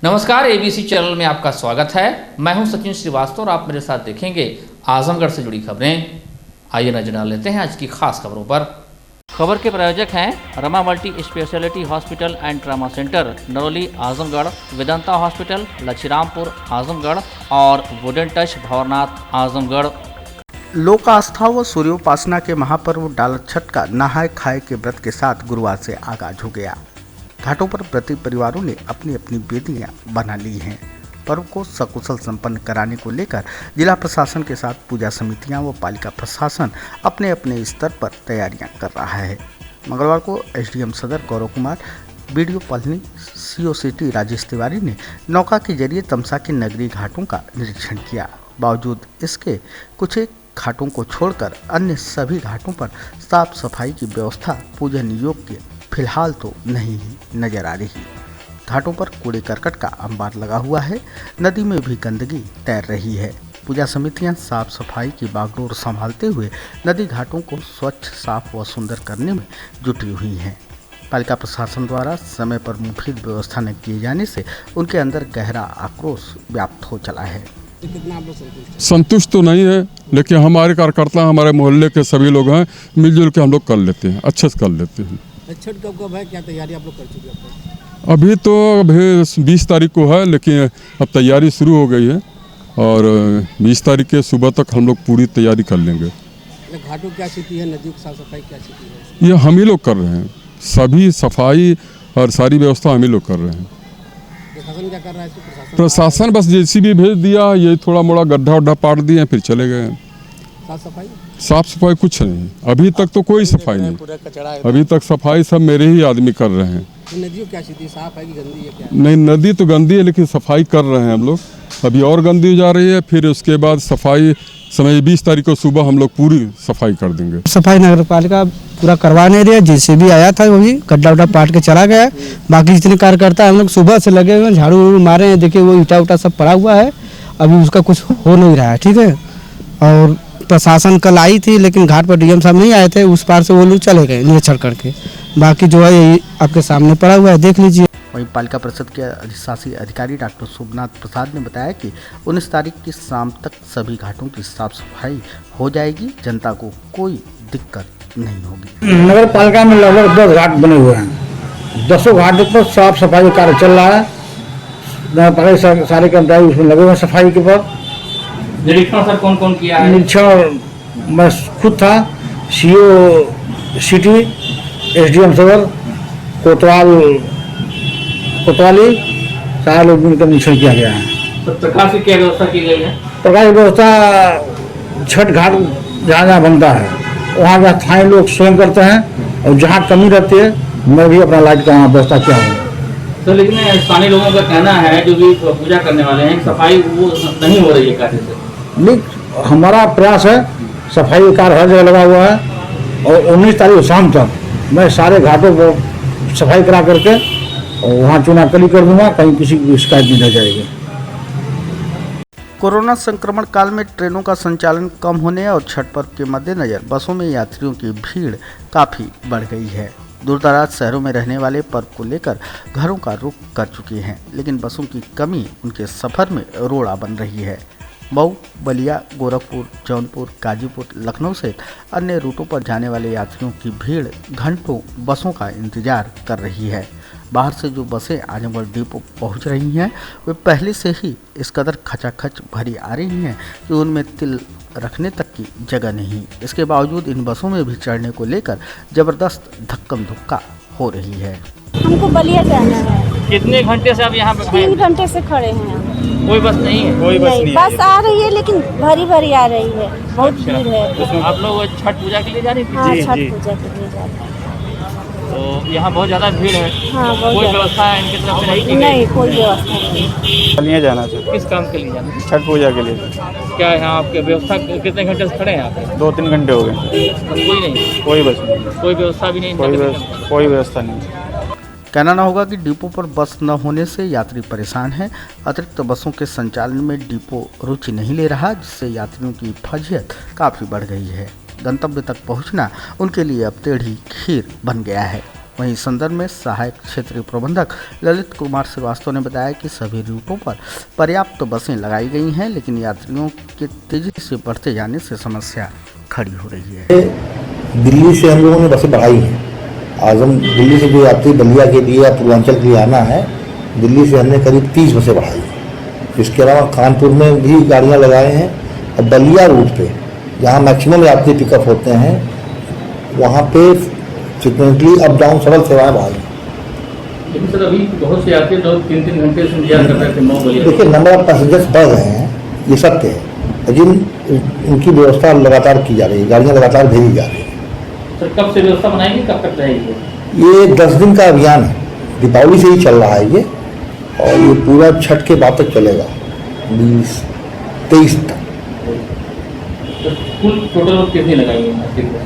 नमस्कार, ABC channel में आपका स्वागत है। मैं हूं सचिन श्रीवास्तव और आप मेरे साथ देखेंगे आजमगढ़ से जुड़ी खबरें। आइए नजर डाल लेते हैं आज की खास खबरों पर। खबर के प्रायोजक हैं Rama multi speciality hospital and trauma centre, Naroli Azamgarh, Vedanta hospital, Lachhirampur Azamgarh और वुडन टच भंवरनाथ आजमगढ़। लोक आस्था व सूर्योपासना के महापर्व डाला छठ का नहाय खाए के व्रत के साथ गुरुवार से आगाज हो गया। घाटों पर व्रती परिवारों ने अपनी अपनी वेदियां बना ली हैं। पर्व को सकुशल संपन्न कराने को लेकर जिला प्रशासन के साथ पूजा समितियां व पालिका प्रशासन अपने अपने स्तर पर तैयारियां कर रहा है। मंगलवार को SDM Sadar Gaurav Kumar, BDO Palani, CO city Rajesh Tiwari ने नौका के जरिए तमसा के नगरीय घाटों का निरीक्षण किया। बावजूद इसके कुछ एक घाटों को छोड़कर अन्य सभी घाटों पर साफ सफाई की व्यवस्था पूजन योग्य फिलहाल तो नहीं ही नजर आ रही। घाटों पर कूड़े करकट का अंबार लगा हुआ है। नदी में भी गंदगी तैर रही है। पूजा समितियां साफ सफाई की बागडोर संभालते हुए नदी घाटों को स्वच्छ, साफ व सुंदर करने में जुटी हुई हैं। पालिका प्रशासन द्वारा समय पर मुफीद व्यवस्था न किए जाने से उनके अंदर गहरा आक्रोश व्याप्त हो चला है। संतुष्ट तो नहीं है, लेकिन हमारे कार्यकर्ता, हमारे मोहल्ले के सभी लोग हैं, मिलजुल के हम लोग कर लेते हैं, अच्छे से कर लेते हैं। छठ कब है, क्या तैयारी आप लोग कर चुके हैं? अभी 20 तारीख को है, लेकिन अब तैयारी शुरू हो गई है और 20 तारीख के सुबह तक हम लोग पूरी तैयारी कर लेंगे। घाटों क्या स्थिति है, नदियों की साफ सफाई क्या स्थिति है? ये हम ही लोग कर रहे हैं, सभी सफाई और सारी व्यवस्था हम ही लोग कर रहे हैं। प्रशासन क्या कर रहा है? प्रशासन बस जेसीबी भेज दिया, ये थोड़ा मोड़ा गड्ढा उड्ढा पाट दिए, फिर चले गए। साफ सफाई कुछ नहीं, अभी तक तो कोई सफाई नहीं। अभी तक सफाई सब मेरे ही आदमी कर रहे हैं। नदियों क्या स्थिति, साफ है कि गंदी है क्या? नहीं, नदी तो गंदी है, लेकिन सफाई कर रहे हैं हम लोग। अभी और गंदी हो जा रही है, फिर उसके बाद सफाई समय 20 तारीख को सुबह हम लोग पूरी सफाई कर देंगे। सफाई नगर पालिका पूरा करवा नहीं रही, जेसीबी आया था, वही गड्ढा उड्ढा पाट के चला गया। बाकी जितने कार्यकर्ता हम लोग सुबह से लगे हुए, झाड़ू उड़ू मारे हैं। देखिए वो ईटा उटा सब पड़ा हुआ है, अभी उसका कुछ हो नहीं रहा है। ठीक है, और प्रशासन कल आई थी, लेकिन घाट पर डीएम साहब नहीं आए थे, उस पार से वो लोग चले गए निरीक्षण करके। बाकी जो है यही आपके सामने पड़ा हुआ है, देख लीजिए। वहीं पालिका परिषद के अधिशासी अधिकारी डॉक्टर शुभनाथ प्रसाद ने बताया कि 19 तारीख की शाम तक सभी घाटों की साफ सफाई हो जाएगी। जनता को कोई दिक्कत नहीं होगी। नगर पालिका में लगभग 10 घाट बने हुए हैं। 10 घाटों पर साफ सफाई कार्य चल रहा है। नगर पालिका सारे कर्मचारी उसमें लगे हुए हैं सफाई के ऊपर। निरीक्षण सर कौन कौन किया है? निरीक्षण मैं खुद था, सीओ सिटी, एसडीएम सदर, कोतवाली, सारे लोग मिलकर निरीक्षण किया गया है। तो प्रकाश की क्या व्यवस्था की गई है? प्रकाश की व्यवस्था छठ घाट जहाँ जहाँ बनता है वहाँ जहाँ स्थानीय लोग स्वयं करते हैं, और जहाँ कमी रहती है मैं भी अपना लाइट का व्यवस्था किया हूँ। तो लेकिन स्थानीय लोगों का कहना है, जो भी पूजा करने वाले हैं, सफाई वो नहीं हो रही है काफी से। नहीं, हमारा प्रयास है, सफाई कार्य हर जगह लगा हुआ है, और 19 तारीख शाम तक मैं सारे घाटों को सफाई करा करके और वहाँ चुनाकली कर दूंगा, कहीं किसी की शिकायत नहीं रह जाएगी। कोरोना संक्रमण काल में ट्रेनों का संचालन कम होने और छठ पर्व के मद्देनजर बसों में यात्रियों की भीड़ काफ़ी बढ़ गई है। दूरदराज शहरों में रहने वाले पर्व को लेकर घरों का रुख कर चुके हैं, लेकिन बसों की कमी उनके सफ़र में रोड़ा बन रही है। मऊ, बलिया, गोरखपुर, जौनपुर, गाजीपुर, लखनऊ सहित अन्य रूटों पर जाने वाले यात्रियों की भीड़ घंटों बसों का इंतजार कर रही है। बाहर से जो बसें आजमगढ़ डिपो पहुंच रही हैं, वे पहले से ही इस कदर खचाखच भरी आ रही हैं कि उनमें तिल रखने तक की जगह नहीं। इसके बावजूद इन बसों में भी चढ़ने को लेकर जबरदस्त धक्कम धुक्का हो रही है। हमको बलिया जाना है। कितने घंटे से आप यहाँ पे? 3 घंटे से खड़े हैं। कोई बस नहीं है? कोई बस नहीं, बस आ रही है, लेकिन भरी भरी आ रही है, बहुत भीड़ है। आप लोग छठ पूजा के लिए जा रही थी? हाँ, छठ पूजा के लिए जा रहे हैं। तो यहाँ बहुत ज़्यादा भीड़ है। हाँ, कोई व्यवस्था है इनकी तरफ से नहीं? नहीं, कोई व्यवस्था नहीं। बलिया जाना चाहिए। किस काम के लिए जाना है? छठ पूजा के लिए। क्या है यहाँ आपके व्यवस्था? कितने घंटे से खड़े हैं आप? 2-3 घंटे हो गए। कोई नहीं? कोई बस नहीं, कोई व्यवस्था भी नहीं? कोई व्यवस्था नहीं। कहना न होगा कि डिपो पर बस न होने से यात्री परेशान हैं। अतिरिक्त बसों के संचालन में डिपो रुचि नहीं ले रहा, जिससे यात्रियों की फजीहत काफ़ी बढ़ गई है। गंतव्य तक पहुंचना उनके लिए अब टेढ़ी खीर बन गया है। वहीं इस संदर्भ में सहायक क्षेत्रीय प्रबंधक ललित कुमार श्रीवास्तव ने बताया कि सभी रूटों पर पर्याप्त बसें लगाई गई हैं, लेकिन यात्रियों के तेजी से बढ़ते जाने से समस्या खड़ी हो रही है। दिल्ली से हम लोगों ने बसें बढ़ाई हैं। आजम दिल्ली से जो यात्री बलिया के लिए या पूर्वांचल के लिए आना है, दिल्ली से हमने करीब 30 बसें बढ़ाई हैं। इसके अलावा कानपुर में भी गाड़ियाँ लगाए हैं और बलिया रूट पे जहाँ मैक्सिमम यात्री पिकअप होते हैं वहाँ पे फ्रिक्वेंटली अप डाउन सरल सेवाएं बहाल हैं। लेकिन सर अभी बहुत से यात्री तो 3-3 घंटे से इंतजार कर रहे थे मऊ बलिया। देखिए नंबर ऑफ पैसेंजर्स बढ़ रहे हैं, ये सत्य है, लेकिन उनकी व्यवस्था लगातार की जा रही है, गाड़ियाँ लगातार भेजी जा रही है। सर कब से व्यवस्था बनाएंगे, कब तक रहेगी? ये 10 दिन का अभियान है, दीपावली से ही चल रहा है ये, और ये पूरा छठ के बाद तक चलेगा, 20-23 तक। तो कुल टोटल कितनी लगाएंगे?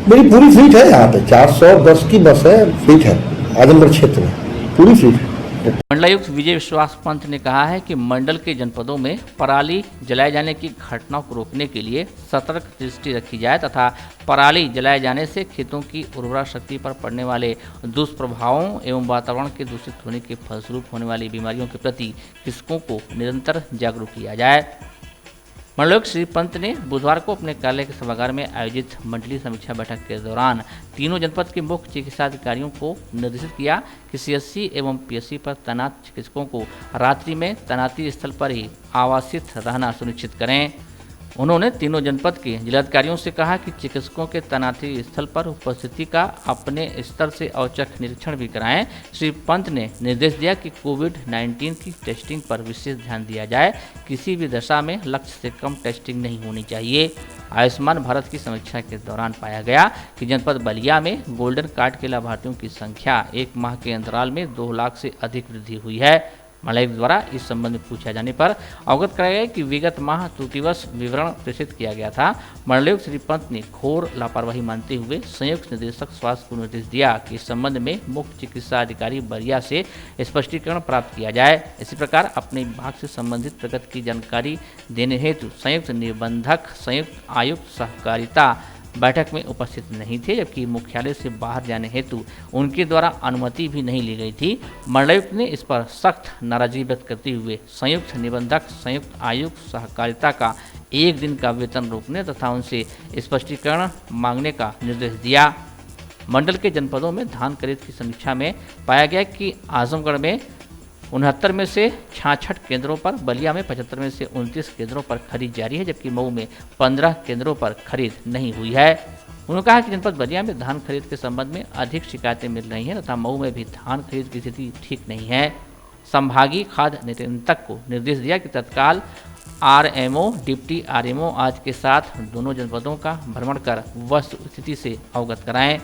मेरी पूरी फ्लीट है यहाँ पे, 410 की बस है, फ्लीट है आजमगढ़ क्षेत्र में, पूरी फ्लीट है। मंडलायुक्त विजय विश्वास पंत ने कहा है कि मंडल के जनपदों में पराली जलाए जाने की घटनाओं को रोकने के लिए सतर्क दृष्टि रखी जाए तथा पराली जलाए जाने से खेतों की उर्वरा शक्ति पर पड़ने वाले दुष्प्रभावों एवं वातावरण के दूषित होने के फलस्वरूप होने वाली बीमारियों के प्रति कृषकों को निरंतर जागरूक किया जाए। मंडलायुक्त श्री पंत ने बुधवार को अपने कार्यालय के सभागार में आयोजित मंडलीय समीक्षा बैठक के दौरान तीनों जनपद के मुख्य चिकित्सा अधिकारियों को निर्देशित किया कि सीएचसी एवं पीएचसी पर तैनात चिकित्सकों को रात्रि में तैनाती स्थल पर ही आवासित रहना सुनिश्चित करें। उन्होंने तीनों जनपद के जिलाधिकारियों से कहा कि चिकित्सकों के तैनाती स्थल पर उपस्थिति का अपने स्तर से औचक निरीक्षण भी कराएं। श्री पंत ने निर्देश दिया कि कोविड-19 की टेस्टिंग पर विशेष ध्यान दिया जाए, किसी भी दशा में लक्ष्य से कम टेस्टिंग नहीं होनी चाहिए। आयुष्मान भारत की समीक्षा के दौरान पाया गया कि जनपद बलिया में गोल्डन कार्ड के लाभार्थियों की संख्या 1 माह के अंतराल में 2 लाख से अधिक वृद्धि हुई है। मंडलायुक्त द्वारा इस संबंध में पूछा जाने पर अवगत कराया गया कि विगत माह त्रुटिवश विवरण प्रेषित किया गया था। मंडलायुक्त श्री पंत ने घोर लापरवाही मानते हुए संयुक्त निदेशक स्वास्थ्य को निर्देश दिया कि इस संबंध में मुख्य चिकित्सा अधिकारी बलिया से स्पष्टीकरण प्राप्त किया जाए। इसी प्रकार अपने विभाग से संबंधित प्रगति की जानकारी देने हेतु संयुक्त निबंधक संयुक्त आयुक्त सहकारिता बैठक में उपस्थित नहीं थे, जबकि मुख्यालय से बाहर जाने हेतु उनके द्वारा अनुमति भी नहीं ली गई थी। मंडलायुक्त ने इस पर सख्त नाराजगी व्यक्त करते हुए संयुक्त निबंधक संयुक्त आयुक्त सहकारिता का 1 दिन का वेतन रोकने तथा उनसे स्पष्टीकरण मांगने का निर्देश दिया। मंडल के जनपदों में धान खरीद की समीक्षा में पाया गया कि आजमगढ़ में 69 में से 66 केंद्रों पर, बलिया में 75 में से 29 केंद्रों पर खरीद जारी है, जबकि मऊ में 15 केंद्रों पर खरीद नहीं हुई है। उन्होंने कहा कि जनपद बलिया में धान खरीद के संबंध में अधिक शिकायतें मिल रही हैं तथा मऊ में भी धान खरीद की स्थिति ठीक नहीं है। संभागीय खाद्य नियंत्रक को निर्देश दिया कि तत्काल आरएमओ डिप्टी आरएमओ आज के साथ दोनों जनपदों का भ्रमण कर वस्तु स्थिति से अवगत कराएं।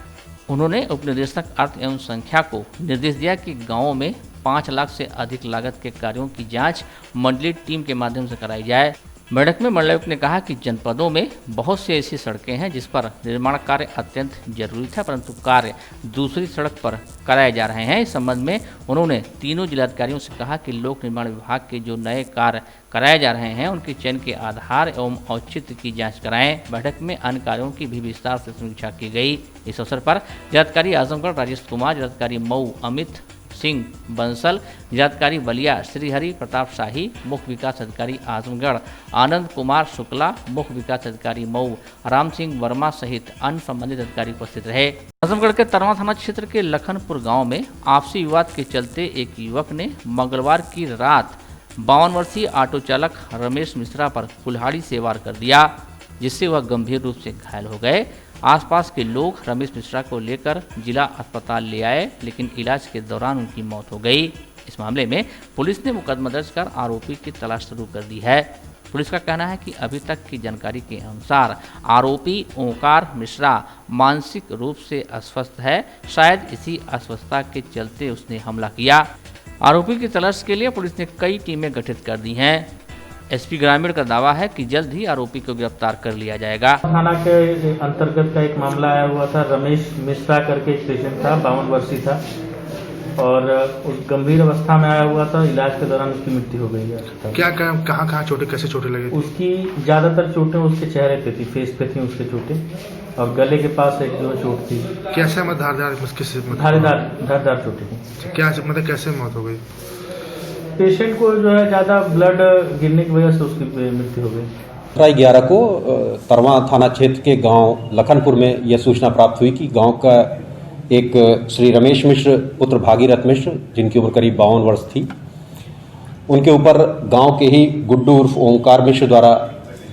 उन्होंने उपनिदेशक अर्थ एवं संख्या को निर्देश दिया कि गाँवों में 5 लाख से अधिक लागत के कार्यों की जांच मंडलीय टीम के माध्यम से कराई जाए। बैठक में मंडलायुक्त ने कहा कि जनपदों में बहुत सी ऐसी सड़कें हैं जिस पर निर्माण कार्य अत्यंत जरूरी था, परंतु कार्य दूसरी सड़क पर कराए जा रहे हैं। इस संबंध में उन्होंने तीनों जिलाधिकारियों से कहा कि लोक निर्माण विभाग के जो नए कार्य कराए जा रहे हैं उनके चयन के आधार एवं औचित्य की जांच कराएं। बैठक में अन्य कार्यों की भी विस्तार से समीक्षा की गई। इस अवसर पर जिलाधिकारी आजमगढ़ राजेश कुमार, जिलाधिकारी मऊ अमित सिंह बंसल, जिलाधिकारी बलिया श्रीहरि प्रताप शाही, मुख्य विकास अधिकारी आजमगढ़ आनंद कुमार शुक्ला, मुख्य विकास अधिकारी मऊ राम सिंह वर्मा सहित अन्य संबंधित अधिकारी उपस्थित रहे। आजमगढ़ के तरवा थाना क्षेत्र के लखनपुर गांव में आपसी विवाद के चलते एक युवक ने मंगलवार की रात 52 वर्षीय ऑटो चालक रमेश मिश्रा पर कुल्हाड़ी से वार कर दिया, जिससे वह गंभीर रूप से घायल हो गए। आसपास के लोग रमेश मिश्रा को लेकर जिला अस्पताल ले आए, लेकिन इलाज के दौरान उनकी मौत हो गई। इस मामले में पुलिस ने मुकदमा दर्ज कर आरोपी की तलाश शुरू कर दी है। पुलिस का कहना है कि अभी तक की जानकारी के अनुसार आरोपी ओंकार मिश्रा मानसिक रूप से अस्वस्थ है। शायद इसी अस्वस्थता के चलते उसने हमला किया। आरोपी की तलाश के लिए पुलिस ने कई टीमें गठित कर दी हैं। एसपी ग्रामीण का दावा है कि जल्द ही आरोपी को गिरफ्तार कर लिया जाएगा। थाना के अंतर्गत का एक मामला आया हुआ था। रमेश मिश्रा करके एक पेशेंट था, 52 वर्षीय था। और उस गंभीर अवस्था में आया हुआ था, इलाज के दौरान उसकी मृत्यु हो गई है। क्या कहाँ चोटें, कैसे चोटें लगी? उसकी ज़्यादातर चोटें उसके चेहरे पे थी, फेस पे थी उसके चोटें, और गले के पास एक जो चोट थी। कैसे धारदार धारदार चोटें थी। क्या मतलब कैसे मौत हो गई? पेशेंट को जो है ज़्यादा ब्लड गिरने की वजह से उसकी मृत्यु हो गई। 11 को तरवा थाना क्षेत्र के गांव लखनपुर में यह सूचना प्राप्त हुई कि गांव का एक श्री रमेश मिश्र पुत्र भागीरथ मिश्र, जिनकी उम्र करीब 52 वर्ष थी, उनके ऊपर गांव के ही गुड्डू उर्फ ओंकार मिश्र द्वारा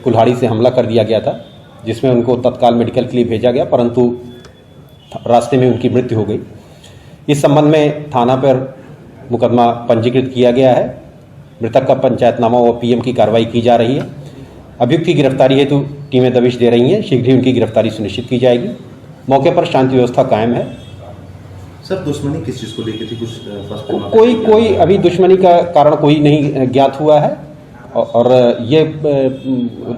कुल्हाड़ी से हमला कर दिया गया था, जिसमें उनको तत्काल मेडिकल के लिए भेजा गया, परंतु रास्ते में उनकी मृत्यु हो गई। इस संबंध में थाना पर मुकदमा पंजीकृत किया गया है। मृतक का पंचायतनामा व पीएम की कार्रवाई की जा रही है। अभियुक्त की गिरफ्तारी हेतु टीमें दबिश दे रही हैं। शीघ्र ही उनकी गिरफ्तारी सुनिश्चित की जाएगी। मौके पर शांति व्यवस्था कायम है। सर, दुश्मनी किस चीज़ को लेकर थी? कुछ कोई अभी दुश्मनी का कारण कोई नहीं ज्ञात हुआ है, और ये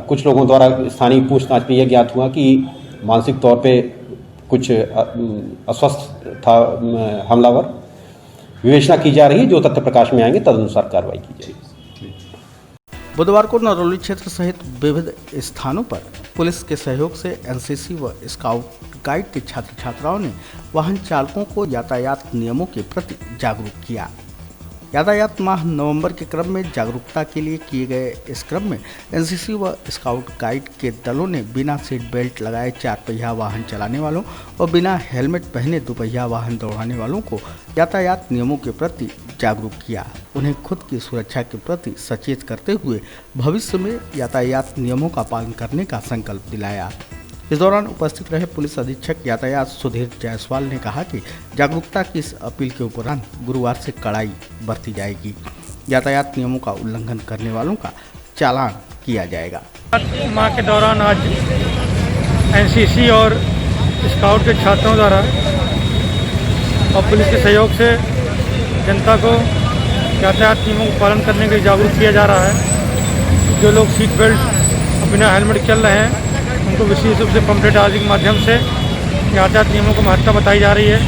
कुछ लोगों द्वारा स्थानीय पूछताछ में यह ज्ञात हुआ कि मानसिक तौर पे कुछ अस्वस्थ था हमलावर। विवेचना की जा रही है। जो तथ्य प्रकाश में आएंगे तदनुसार कार्रवाई की जाएगी। बुधवार को नरौली क्षेत्र सहित विविध स्थानों पर पुलिस के सहयोग से एनसीसी व स्काउट गाइड के छात्र छात्राओं ने वाहन चालकों को यातायात नियमों के प्रति जागरूक किया। यातायात माह नवंबर के क्रम में जागरूकता के लिए किए गए इस क्रम में एनसीसी व स्काउट गाइड के दलों ने बिना सीट बेल्ट लगाए 4 पहिया वाहन चलाने वालों और बिना हेलमेट पहने 2 पहिया वाहन दौड़ाने वालों को यातायात नियमों के प्रति जागरूक किया। उन्हें खुद की सुरक्षा के प्रति सचेत करते हुए भविष्य में यातायात नियमों का पालन करने का संकल्प दिलाया। इस दौरान उपस्थित रहे पुलिस अधीक्षक यातायात सुधीर जायसवाल ने कहा कि जागरूकता की इस अपील के उपरांत गुरुवार से कड़ाई बरती जाएगी। यातायात नियमों का उल्लंघन करने वालों का चालान किया जाएगा। माह के दौरान आज एनसीसी और स्काउट के छात्रों द्वारा और पुलिस के सहयोग से जनता को यातायात नियमों का पालन करने के लिए जागरूक किया जा रहा है। जो लोग सीट बेल्ट बिना हेलमेट चल रहे हैं उनको विशेष रूप से पंपलेट आदि के माध्यम से यातायात नियमों को महत्ता बताई जा रही है।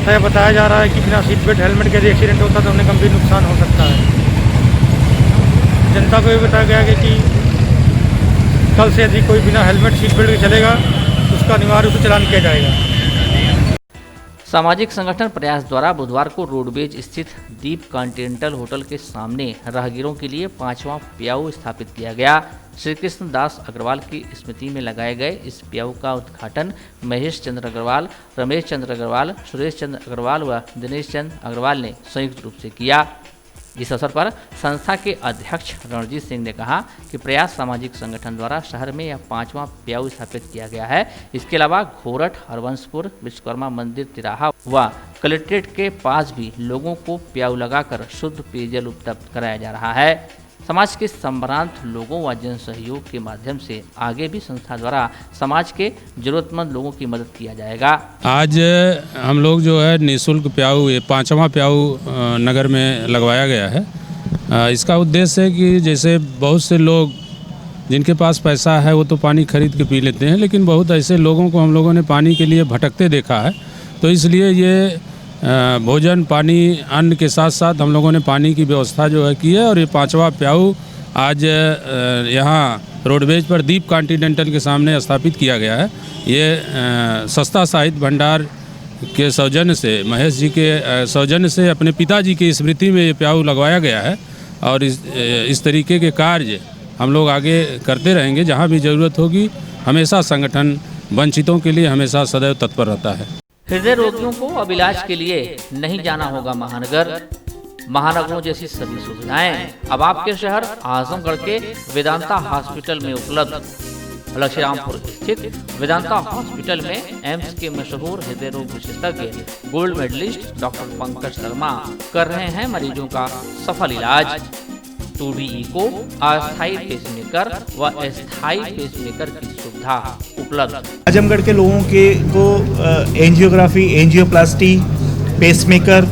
तय बताया जा रहा है कि बिना सीट बेल्ट हेलमेट के यदि एक्सीडेंट होता है तो उन्हें गंभीर नुकसान हो सकता है। जनता को ये बताया गया है कि कल से यदि कोई बिना हेलमेट सीट बेल्ट के चलेगा तो उसका अनिवार्य रूप से चालान किया जाएगा। सामाजिक संगठन प्रयास द्वारा बुधवार को रोडवेज स्थित दीप कॉन्टिनेंटल होटल के सामने राहगीरों के लिए 5वां प्याऊ स्थापित किया गया। श्री कृष्ण दास अग्रवाल की स्मृति में लगाए गए इस प्याऊ का उद्घाटन महेश चंद्र अग्रवाल, रमेश चंद्र अग्रवाल, सुरेश चंद्र अग्रवाल व दिनेश चंद्र अग्रवाल ने संयुक्त रूप से किया। इस अवसर पर संस्था के अध्यक्ष रणजीत सिंह ने कहा कि प्रयास सामाजिक संगठन द्वारा शहर में यह 5वां प्याऊ स्थापित किया गया है। इसके अलावा घोरठ, हरवंशपुर, विश्वकर्मा मंदिर तिराहा व कलेक्ट्रेट के पास भी लोगों को प्याऊ लगाकर शुद्ध पेयजल उपलब्ध कराया जा रहा है। समाज के संभ्रांत लोगों व जन सहयोग के माध्यम से आगे भी संस्था द्वारा समाज के जरूरतमंद लोगों की मदद किया जाएगा। आज हम लोग जो है निःशुल्क प्याऊ, ये 5वां प्याऊ नगर में लगवाया गया है। इसका उद्देश्य है कि जैसे बहुत से लोग जिनके पास पैसा है वो तो पानी खरीद के पी लेते हैं, लेकिन बहुत ऐसे लोगों को हम लोगों ने पानी के लिए भटकते देखा है। तो इसलिए ये भोजन, पानी, अन्न के साथ साथ हम लोगों ने पानी की व्यवस्था जो है की है। और ये 5वां प्याऊ आज यहाँ रोडवेज पर दीप कॉन्टिनेंटल के सामने स्थापित किया गया है। ये सस्ता साहित्य भंडार के सौजन्य से, महेश जी के सौजन्य से अपने पिताजी की स्मृति में ये प्याऊ लगवाया गया है। और इस तरीके के कार्य हम लोग आगे करते रहेंगे। जहाँ भी ज़रूरत होगी हमेशा संगठन वंचितों के लिए हमेशा सदैव तत्पर रहता है। हृदय रोगियों को अब इलाज के लिए नहीं जाना होगा महानगर। महानगरों जैसी सभी सुविधाएं अब आपके शहर आजमगढ़ के वेदांता हॉस्पिटल में उपलब्ध। लक्ष्मीरामपुर स्थित वेदांता हॉस्पिटल में एम्स के मशहूर हृदय रोग विशेषज्ञ gold medallist doctor Pankaj Sharma कर रहे हैं मरीजों का सफल इलाज। 2D इको, अस्थायी पेसमेकर व अस्थायी पेसमेकर की सुविधा उपलब्ध। आजमगढ़ के लोगों के को angiography, angioplasty, pacemaker,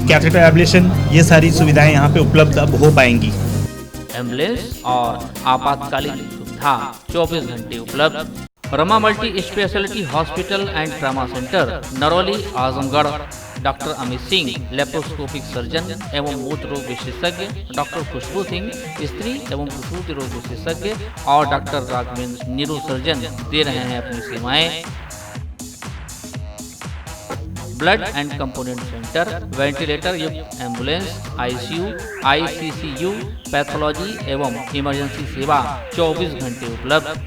catheter ablation, ये सारी सुविधाएं यहाँ पे उपलब्ध अब हो पाएंगी। एम्बुलेंस और आपातकालीन सुविधा 24 घंटे उपलब्ध। Rama multi speciality hospital and trauma centre Narauli Azamgarh. Doctor Amit Singh laparoscopic surgeon एवं मूत्र रोग विशेषज्ञ, डॉक्टर खुशबू सिंह स्त्री एवं प्रसूति रोग विशेषज्ञ और डॉक्टर राघवेंद्र न्यूरो सर्जन दे रहे हैं अपनी सेवाएं। Blood and component centre, ventilator युक्त एम्बुलेंस, आईसीयू, आईसीसीयू, पैथोलॉजी एवं इमरजेंसी सेवा 24 घंटे उपलब्ध।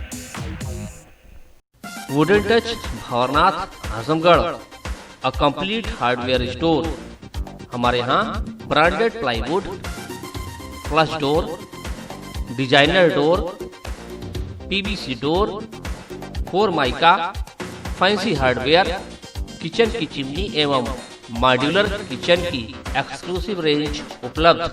Wooden touch Bhanwarnath Azamgarh, a complete hardware store. हमारे यहाँ branded plywood, flush door, designer door, PVC door, formica, fancy hardware, kitchen की चिमनी एवं मॉड्यूलर किचन की एक्सक्लूसिव रेंज उपलब्ध।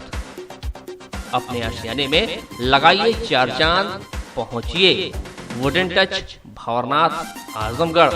अपने आशियाने में लगाइए 4 चांद, पहुंचिए वुडन टच भंवरनाथ आजमगढ़।